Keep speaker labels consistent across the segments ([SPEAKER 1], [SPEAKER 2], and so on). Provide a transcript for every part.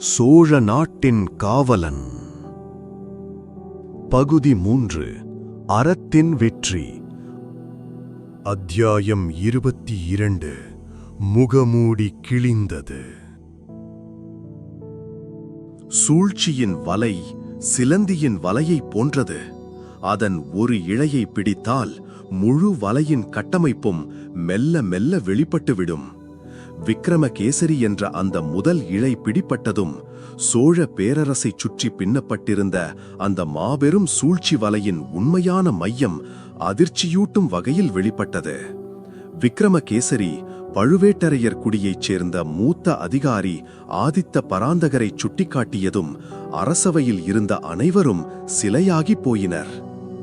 [SPEAKER 1] சோழ நாட்டின் காவலன். பகுதி 3. அறத்தின் வெற்றி. அத்தியாயம் 22. முகமூடி கிழிந்தது. சூழ்ச்சியின் வலை சிலந்தியின் வலையைப் போன்றது. அதன் ஒரு இழையை பிடித்தால் முழு வலையின் கட்டமைப்பும் மெல்ல மெல்ல வெளிப்பட்டுவிடும். விக்ரமகேசரி என்ற அந்த முதல் இழை பிடிப்பட்டதும் சோழ பேரரசைச் சுற்றி பின்னப்பட்டிருந்த அந்த மாபெரும் சூழ்ச்சி வலையின் உண்மையான மையம் அதிர்ச்சியூட்டும் வகையில் வெளிப்பட்டது. விக்ரமகேசரி பழுவேட்டரையர் குடியைச் சேர்ந்த மூத்த அதிகாரி ஆதித்த பராந்தகரை சுட்டிக்காட்டியதும் அரசவையில் இருந்த அனைவரும் சிலையாகி போயினர்.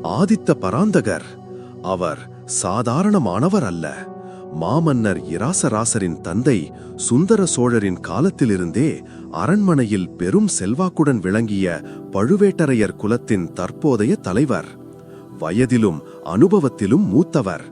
[SPEAKER 1] ஆதித்த பராந்தகர் அவர் சாதாரணமானவர் அல்ல. மாமன்னர் இராசராசரின் தந்தை சுந்தர சோழரின் காலத்திலிருந்தே அரண்மனையில் பெரும் செல்வாக்குடன் விளங்கிய பழுவேட்டரையர் குலத்தின் தற்போதைய தலைவர். வயதிலும் அனுபவத்திலும் மூத்தவர்.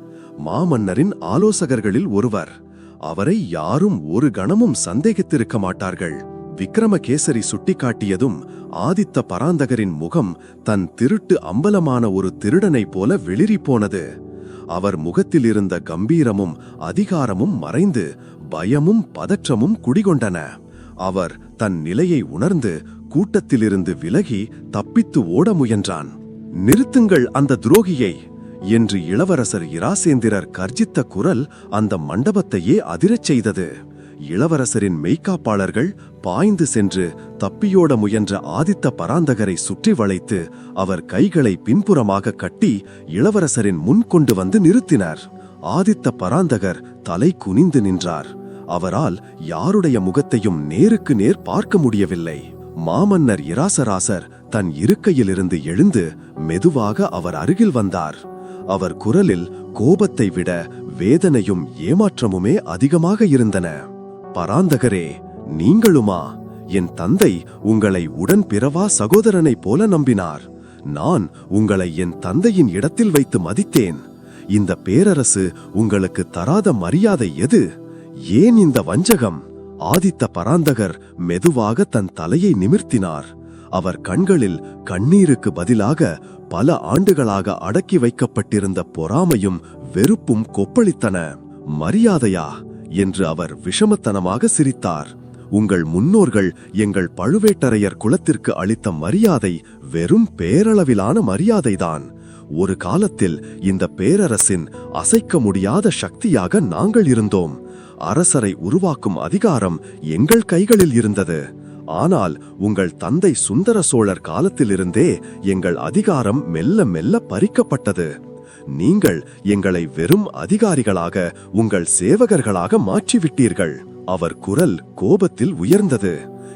[SPEAKER 1] மாமன்னரின் ஆலோசகர்களில் ஒருவர். அவரை யாரும் ஒரு கணமும் சந்தேகித்திருக்க மாட்டார்கள். விக்ரமகேசரி சுட்டிக்காட்டியதும் ஆதித்த பராந்தகரின் முகம் தன் திருட்டு அம்பலமான ஒரு திருடனைப் போல வெளிறிப்போனது. அவர் முகத்திலிருந்த கம்பீரமும் அதிகாரமும் மறைந்து பயமும் பதற்றமும் குடிகொண்டன. அவர் தன் நிலையை உணர்ந்து கூட்டத்திலிருந்து விலகி தப்பித்து ஓட முயன்றான். "நிறுத்துங்கள் அந்த துரோகியை!" என்று இளவரசர் இராசேந்திரர் கர்ஜித்த குரல் அந்த மண்டபத்தையே அதிரச் செய்தது. இளவரசரின் மெய்க்காப்பாளர்கள் பாய்ந்து சென்று தப்பியோட முயன்ற ஆதித்த பராந்தகரை சுற்றி வளைத்து அவர் கைகளை பின்புறமாக கட்டி இளவரசரின் முன் கொண்டு வந்து நிறுத்தினார். ஆதித்த பராந்தகர் தலை குனிந்து நின்றார். அவரால் யாருடைய முகத்தையும் நேருக்கு நேர் பார்க்க முடியவில்லை. மாமன்னர் இராசராசர் தன் இருக்கையிலிருந்து எழுந்து மெதுவாக அவர் அருகில் வந்தார். அவர் குரலில் கோபத்தை விட வேதனையும் ஏமாற்றமுமே அதிகமாக இருந்தன. "பராந்தகரே, நீங்களுமா? என் தந்தை உங்களை உடன் பிறவா சகோதரனைப் போல நம்பினார். நான் உங்களை என் தந்தையின் இடத்தில் வைத்து மதித்தேன். இந்த பேரரசு உங்களுக்கு தராத மரியாதை எது? ஏன் இந்த வஞ்சகம்?" ஆதித்த பராந்தகர் மெதுவாக தன் தலையை நிமிர்த்தினார். அவர் கண்களில் கண்ணீருக்கு பதிலாக பல ஆண்டுகளாக அடக்கி வைக்கப்பட்டிருந்த பொறாமையும் வெறுப்பும் கொப்பளித்தன. "மரியாதையா?" என்று அவர் விஷமத்தனமாக சிரித்தார். "உங்கள் முன்னோர்கள் எங்கள் பழுவேட்டரையர் குலத்திற்கு அளித்த மரியாதை வெறும் பேரளவிலான மரியாதைதான். ஒரு காலத்தில் இந்த பேரரசின் அசைக்க முடியாத சக்தியாக நாங்கள் இருந்தோம். அரசரை உருவாக்கும் அதிகாரம் எங்கள் கைகளில் இருந்தது. ஆனால் உங்கள் தந்தை சுந்தர சோழர் காலத்திலிருந்தே எங்கள் அதிகாரம் மெல்ல மெல்ல பறிக்கப்பட்டது. நீங்கள் எங்களை வெறும் அதிகாரிகளாக, உங்கள் சேவகர்களாக மாற்றிவிட்டீர்கள்." அவர் குரல் கோபத்தில் உயர்ந்தது.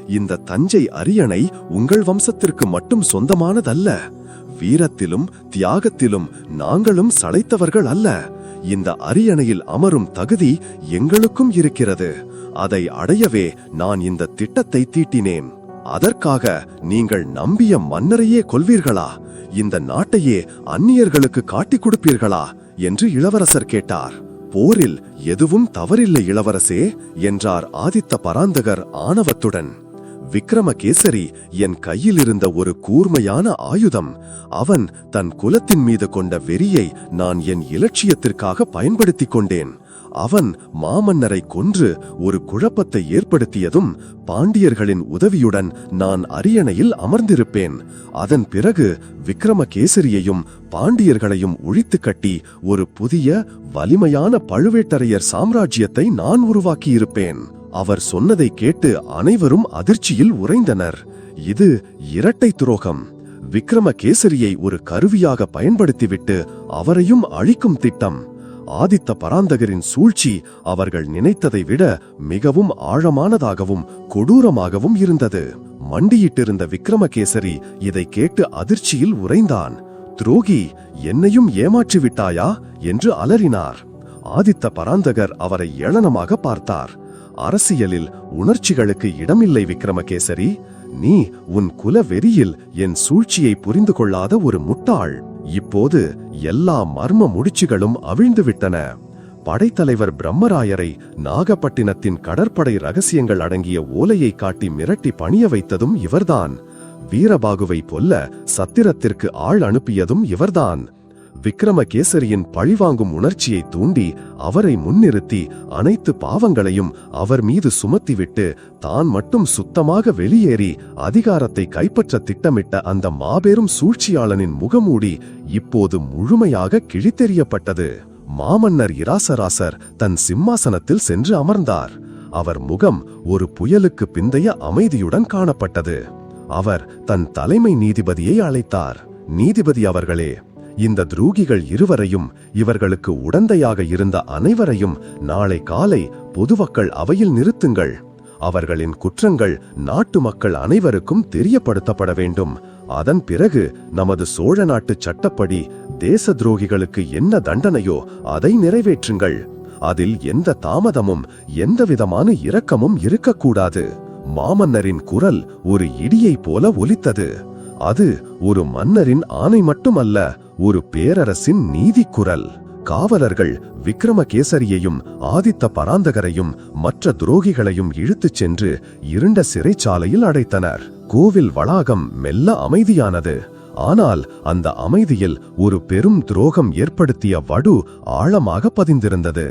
[SPEAKER 1] "இந்த தஞ்சை அரியணை உங்கள் வம்சத்திற்கு மட்டும் சொந்தமானதல்ல. வீரத்திலும் தியாகத்திலும் நாங்களும் சளைத்தவர்கள் அல்ல. இந்த அரியணையில் அமரும் தகுதி எங்களுக்கும் இருக்கிறது. அதை அடையவே நான் இந்த திட்டத்தை தீட்டினேன். அதற்காக நீங்கள் நம்பிய மன்னரையே கொல்வீர்களா? இந்த நாட்டையே அந்நியர்களுக்கு காட்டிக் கொடுப்பீர்களா என்று இளவரசர் கேட்டார். "போரில் எதுவும் தவறில்லை இளவரசே" என்றார் ஆதித்த பராந்தகர் ஆணவத்துடன். "விக்ரமகேசரி என் கையில் இருந்த ஒரு கூர்மையான ஆயுதம். அவன் தன் குலத்தின் மீது கொண்ட வெறியை நான் என் இலட்சியத்திற்காக பயன்படுத்திக் கொண்டேன். அவன் மாமன்னரை கொன்று ஒரு குழப்பத்தை ஏற்படுத்தியதும் பாண்டியர்களின் உதவியுடன் நான் அரியணையில் அமர்ந்திருப்பேன். அதன் பிறகு விக்ரமகேசரியையும் பாண்டியர்களையும் ஒழித்து கட்டி ஒரு புதிய வலிமையான பழுவேட்டரையர் சாம்ராஜ்யத்தை நான் உருவாக்கியிருப்பேன்." அவர் சொன்னதை கேட்டு அனைவரும் அதிர்ச்சியில் உறைந்தனர். இது இரட்டை துரோகம். விக்ரமகேசரியை ஒரு கருவியாக பயன்படுத்திவிட்டு அவரையும் அழிக்கும் திட்டம். ஆதித்த பராந்தகரின் சூழ்ச்சி அவர்கள் நினைத்ததை விட மிகவும் ஆழமானதாகவும் கொடூரமாகவும் இருந்தது. மண்டியிட்டிருந்த விக்ரமகேசரி இதை கேட்டு அதிர்ச்சியில் உறைந்தான். "துரோகி, என்னையும் ஏமாற்றிவிட்டாயா?" என்று அலறினார். ஆதித்த பராந்தகர் அவரை ஏளனமாக பார்த்தார். "அரசியலில் உணர்ச்சிகளுக்கு இடமில்லை விக்ரமகேசரி. நீ உன் குல வெறியில் என் சூழ்ச்சியை புரிந்து கொள்ளாத ஒரு முட்டாள். இப்போது எல்லா மர்ம முடிச்சுகளும் அவிழ்ந்துவிட்டன. படைத்தலைவர் பிரம்மராயரை நாகப்பட்டினத்தின் கடற்படை ரகசியங்கள் அடங்கிய ஓலையை காட்டி மிரட்டி பணிய வைத்ததும் இவர்தான். வீரபாகுவை கொல்ல சத்திரத்திற்கு ஆள் அனுப்பியதும் இவர்தான். விக்ரமகேசரியின் பழிவாங்கும் உணர்ச்சியை தூண்டி அவரை முன்னிறுத்தி அனைத்து பாவங்களையும் அவர் மீது சுமத்திவிட்டு தான் மட்டும் சுத்தமாக வெளியேறி அதிகாரத்தை கைப்பற்ற திட்டமிட்ட அந்த மாபெரும் சூழ்ச்சியாளனின் முகமூடி இப்போது முழுமையாக கிழித்தெறியப்பட்டது. மாமன்னர் இராசராசர் தன் சிம்மாசனத்தில் சென்று அமர்ந்தார். அவர் முகம் ஒரு புயலுக்கு பிந்தைய அமைதியுடன் காணப்பட்டது. அவர் தன் தலைமை நீதிபதியை அழைத்தார். நீதிபதி அவர்களே, இந்த துரோகிகள் இருவரையும் இவர்களுக்கு உடந்தையாக இருந்த அனைவரையும் நாளை காலை பொதுமக்கள் அவையில் நிறுத்துங்கள். அவர்களின் குற்றங்கள் நாட்டு மக்கள் அனைவருக்கும் தெரியப்படுத்தப்பட வேண்டும். அதன் பிறகு நமது சோழ நாட்டு சட்டப்படி தேச துரோகிகளுக்கு என்ன தண்டனையோ அதை நிறைவேற்றுங்கள். அதில் எந்த தாமதமும் எந்தவிதமான இரக்கமும் இருக்கக்கூடாது. மாமன்னரின் குரல் ஒரு இடியை போல ஒலித்தது. அது ஒரு மன்னரின் ஆணை மட்டுமல்ல, ஒரு பேரரசின் நீதி குரல். காவலர்கள் விக்ரமகேசரியையும் ஆதித்த பராந்தகரையும் மற்ற துரோகிகளையும் இழுத்துச் சென்று இருண்ட சிறைச்சாலையில் அடைத்தனர். கோவில் வளாகம் மெல்ல அமைதியானது. ஆனால் அந்த அமைதியில் ஒரு பெரும் துரோகம் ஏற்படுத்திய வடு ஆழமாக பதிந்திருந்தது.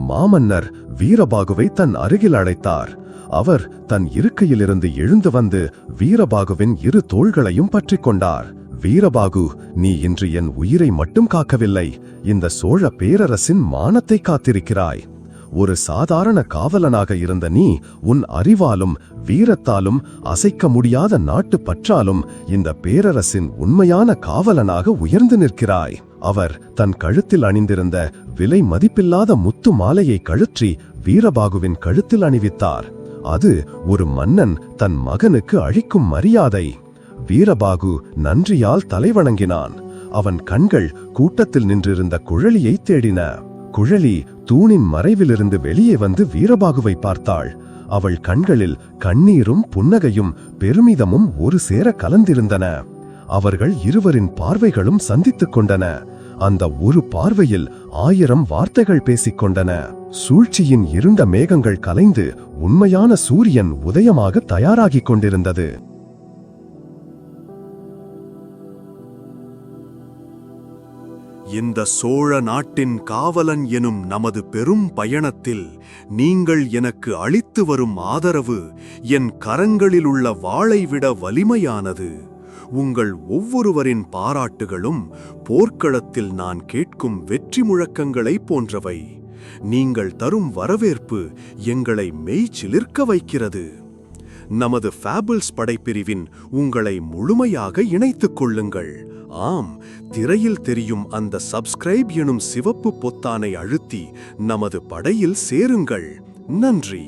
[SPEAKER 1] மாமன்னர் வீரபாகுவை தன் அருகில் அழைத்தார். அவர் தன் இருக்கையிலிருந்து எழுந்து வந்து வீரபாகுவின் இரு தோள்களையும் பற்றிக் கொண்டார். வீரபாகு, நீ இன்று என் உயிரை மட்டும் காக்கவில்லை, இந்த சோழ பேரரசின் மானத்தை காத்திருக்கிறாய். ஒரு சாதாரண காவலனாக இருந்த நீ உன் அறிவாலும் வீரத்தாலும் அசைக்க முடியாத நாட்டு பற்றாலும் இந்த பேரரசின் உண்மையான காவலனாக உயர்ந்து நிற்கிறாய். அவர் தன் கழுத்தில் அணிந்திருந்த விலை மதிப்பில்லாத முத்து மாலையை கழற்றி வீரபாகுவின் கழுத்தில் அணிவித்தார். அது ஒரு மன்னன் தன் மகனுக்கு அளிக்கும் மரியாதை. வீரபாகு நன்றியால் தலைவணங்கினான். அவன் கண்கள் கூட்டத்தில் நின்றிருந்த குழலியை தேடின. குழலி தூணின் மறைவிலிருந்து வெளியே வந்து வீரபாகுவை பார்த்தாள். அவள் கண்களில் கண்ணீரும் புன்னகையும் பெருமிதமும் ஒரு சேர கலந்திருந்தன. அவர்கள் இருவரின் பார்வைகளும் சந்தித்துக் கொண்டன. அந்த ஒரு பார்வையில் 1000 வார்த்தைகள் பேசிக்கொண்டன. சூழ்ச்சியின் இருண்ட மேகங்கள் கலைந்து உண்மையான சூரியன் உதயமாக தயாராகிக் கொண்டிருந்தது.
[SPEAKER 2] இந்த சோழ நாட்டின் காவலன் எனும் நமது பெரும் பயணத்தில் நீங்கள் எனக்கு அளித்து வரும் ஆதரவு என் கரங்களில் உள்ள வாளை விட வலிமையானது. உங்கள் ஒவ்வொருவரின் பாராட்டுகளும் போர்க்களத்தில் நான் கேட்கும் வெற்றி முழக்கங்களை போன்றவை. நீங்கள் தரும் வரவேற்பு எங்களை மெய்சிலிர்க்க வைக்கிறது. நமது ஃபேபிள்ஸ் படைப்பிரிவின் உங்களை முழுமையாக இணைத்துக் கொள்ளுங்கள். ஆம், திரையில் தெரியும் அந்த சப்ஸ்கிரைப் எனும் சிவப்பு பொத்தானை அழுத்தி நமது படையில் சேருங்கள். நன்றி.